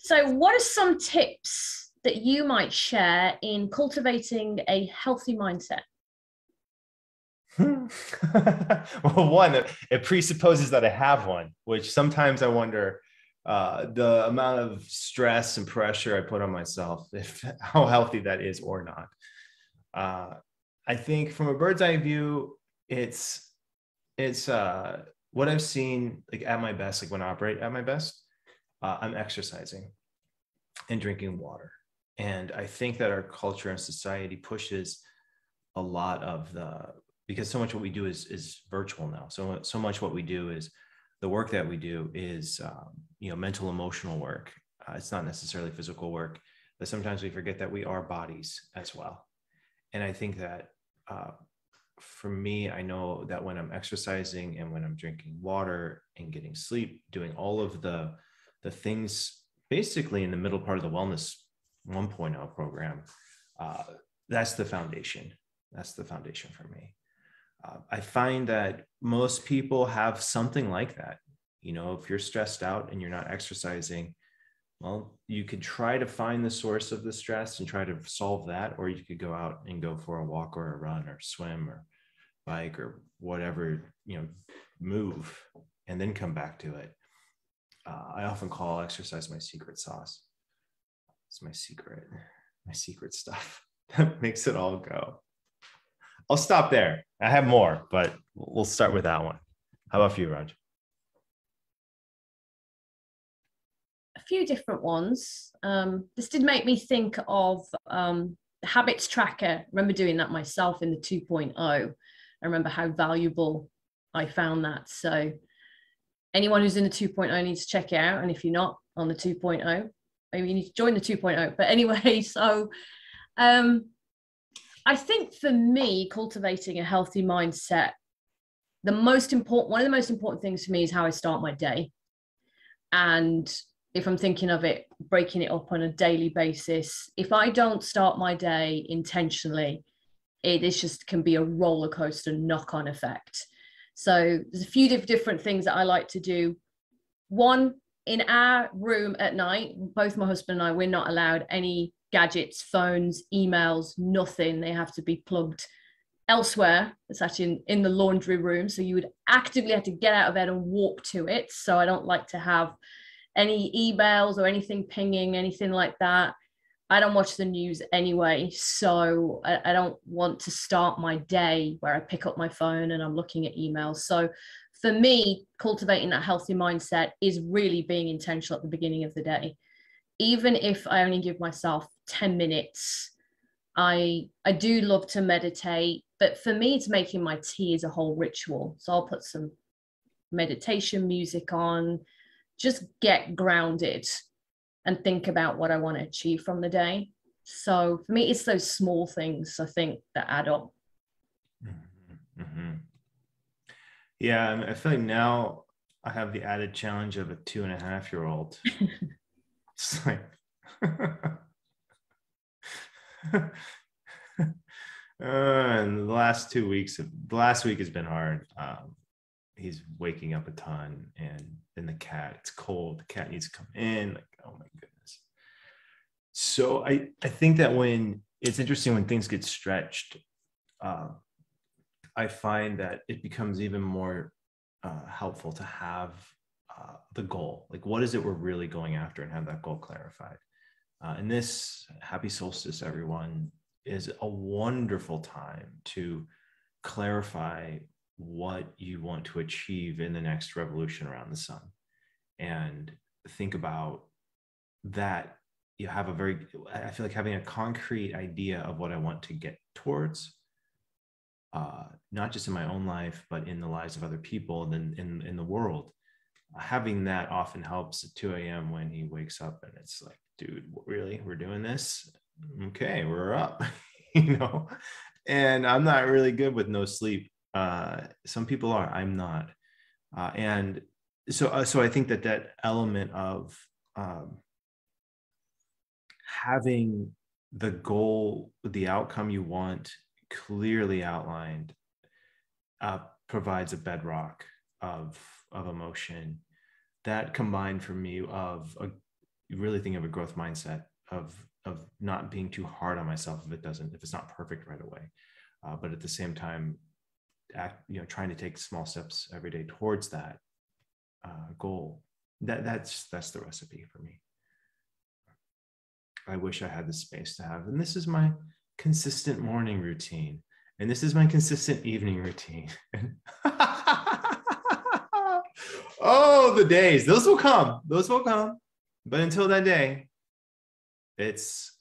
So, what are some tips that you might share in cultivating a healthy mindset? Well, one, it presupposes that I have one, which sometimes I wonder the amount of stress and pressure I put on myself, if how healthy that is or not. Uh, I think from a bird's eye view, it's what I've seen like at my best, like when I operate at my best, I'm exercising and drinking water. And I think that our culture and society pushes a lot of because so much what we do is virtual now. So much what we do is the work that we do is mental emotional work. It's not necessarily physical work, but sometimes we forget that we are bodies as well. And I think that for me, I know that when I'm exercising and when I'm drinking water and getting sleep, doing all of the things basically in the middle part of the wellness 1.0 program, that's the foundation. That's the foundation for me. I find that most people have something like that. You know, if you're stressed out and you're not exercising, well, you could try to find the source of the stress and try to solve that, or you could go out and go for a walk or a run or swim or bike or whatever, move, and then come back to it. I often call exercise my secret sauce. It's my secret stuff that makes it all go. I'll stop there. I have more, but we'll start with that one. How about for you, Raj? A few different ones. This did make me think of the habits tracker. I remember doing that myself in the 2.0. I remember how valuable I found that. So anyone who's in the 2.0 needs to check it out. And if you're not on the 2.0, maybe you need to join the 2.0. But anyway, so I think for me, cultivating a healthy mindset, one of the most important things for me is how I start my day. And if I'm thinking of it, breaking it up on a daily basis, if I don't start my day intentionally, it is just can be a roller coaster knock-on effect. So there's a few different things that I like to do. One, in our room at night, both my husband and I, we're not allowed any gadgets, phones, emails, nothing. They have to be plugged elsewhere. It's actually in the laundry room. So you would actively have to get out of bed and walk to it. So I don't like to have any emails or anything pinging, anything like that. I don't watch the news anyway. So I don't want to start my day where I pick up my phone and I'm looking at emails. So for me, cultivating that healthy mindset is really being intentional at the beginning of the day. Even if I only give myself 10 minutes, I do love to meditate, but for me, it's making my tea as a whole ritual. So I'll put some meditation music on, just get grounded and think about what I want to achieve from the day. So for me, it's those small things, I think, that add up. Mm-hmm. Yeah, I feel like now I have the added challenge of a 2.5-year-old. It's like and the last week has been hard. He's waking up a ton, and then the cat, it's cold, the cat needs to come in, like, oh my goodness. So I think that when it's interesting when things get stretched, I find that it becomes even more helpful to have the goal, like what is it we're really going after, and have that goal clarified. And this happy solstice, everyone, is a wonderful time to clarify what you want to achieve in the next revolution around the sun, and think about that. You have I feel like having a concrete idea of what I want to get towards, not just in my own life, but in the lives of other people, and then in the world. Having that often helps at 2 a.m. when he wakes up and it's like, dude, really, we're doing this? Okay, we're up, and I'm not really good with no sleep. Some people are, I'm not. And so I think that element of having the goal, the outcome you want clearly outlined, provides a bedrock of emotion that combined for me of really think of a growth mindset of not being too hard on myself if it's not perfect right away. But at the same time, trying to take small steps every day towards that goal. That's the recipe for me. I wish I had the space to have, and this is my consistent morning routine, and this is my consistent evening routine. Oh, the days, those will come. But until that day, it's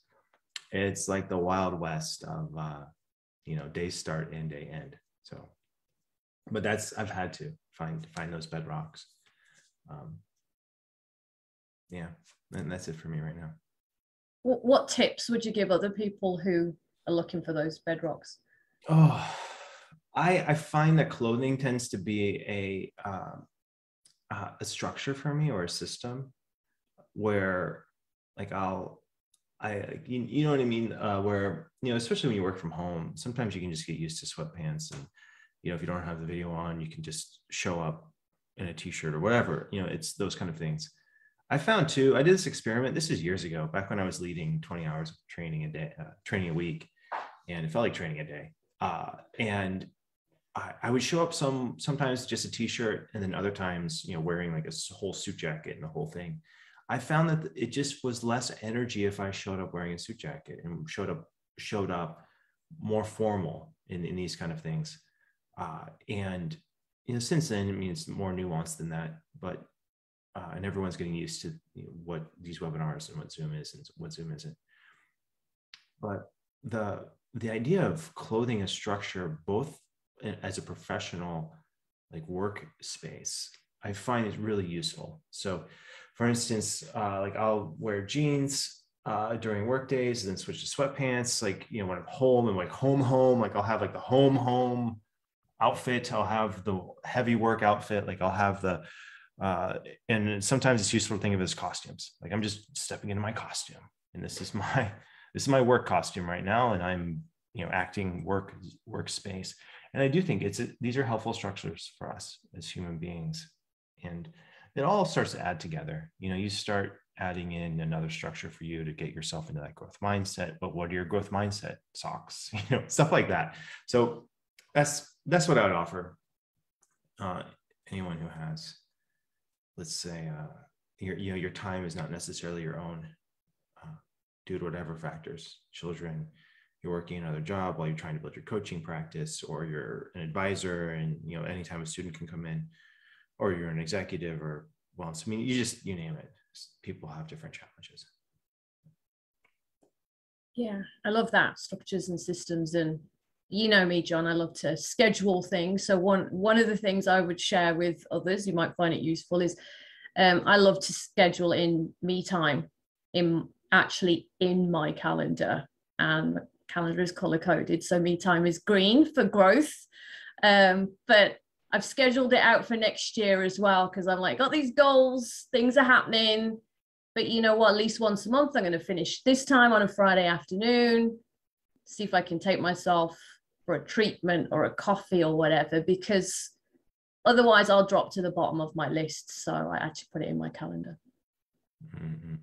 like the Wild West of day start and day end. So, but I've had to find those bedrocks. Yeah, and that's it for me right now. What tips would you give other people who are looking for those bedrocks? Oh, I find that clothing tends to be a structure for me, or a system where like you know what I mean? Where, especially when you work from home, sometimes you can just get used to sweatpants, and, if you don't have the video on, you can just show up in a t-shirt or whatever, it's those kind of things. I found too, I did this experiment, this is years ago, back when I was leading 20 hours of training a day, training a week, and it felt like training a day. And I would show up sometimes just a t-shirt, and then other times, wearing like a whole suit jacket and the whole thing. I found that it just was less energy if I showed up wearing a suit jacket and showed up more formal in these kind of things. And since then, I mean, it's more nuanced than that, but and everyone's getting used to what these webinars and what Zoom is and what Zoom isn't. But the idea of clothing a structure, both as a professional like workspace, I find is really useful. So, for instance, like I'll wear jeans during work days, and then switch to sweatpants. Like, when I'm home and like home, like I'll have like the home outfit. I'll have the heavy work outfit. Like I'll have the and sometimes it's useful to think of it as costumes. Like I'm just stepping into my costume, and this is my work costume right now, and I'm acting workspace. And I do think these are helpful structures for us as human beings, and it all starts to add together. You start adding in another structure for you to get yourself into that growth mindset. But what are your growth mindset socks? Stuff like that. So that's what I would offer anyone who has, let's say, your time is not necessarily your own, due to whatever factors, children, you're working another job while you're trying to build your coaching practice, or you're an advisor and anytime a student can come in, or you're an executive, or I mean, you name it. People have different challenges. Yeah, I love that, structures and systems. And me, John, I love to schedule things. So one of the things I would share with others, you might find it useful, is I love to schedule in me time in my calendar, and calendar is color coded, so me time is green for growth. But I've scheduled it out for next year as well, because I'm like, got these goals, things are happening, but you know what, at least once a month I'm going to finish this time on a Friday afternoon, see if I can take myself for a treatment or a coffee or whatever, because otherwise I'll drop to the bottom of my list. So I actually put it in my calendar. Mm-hmm.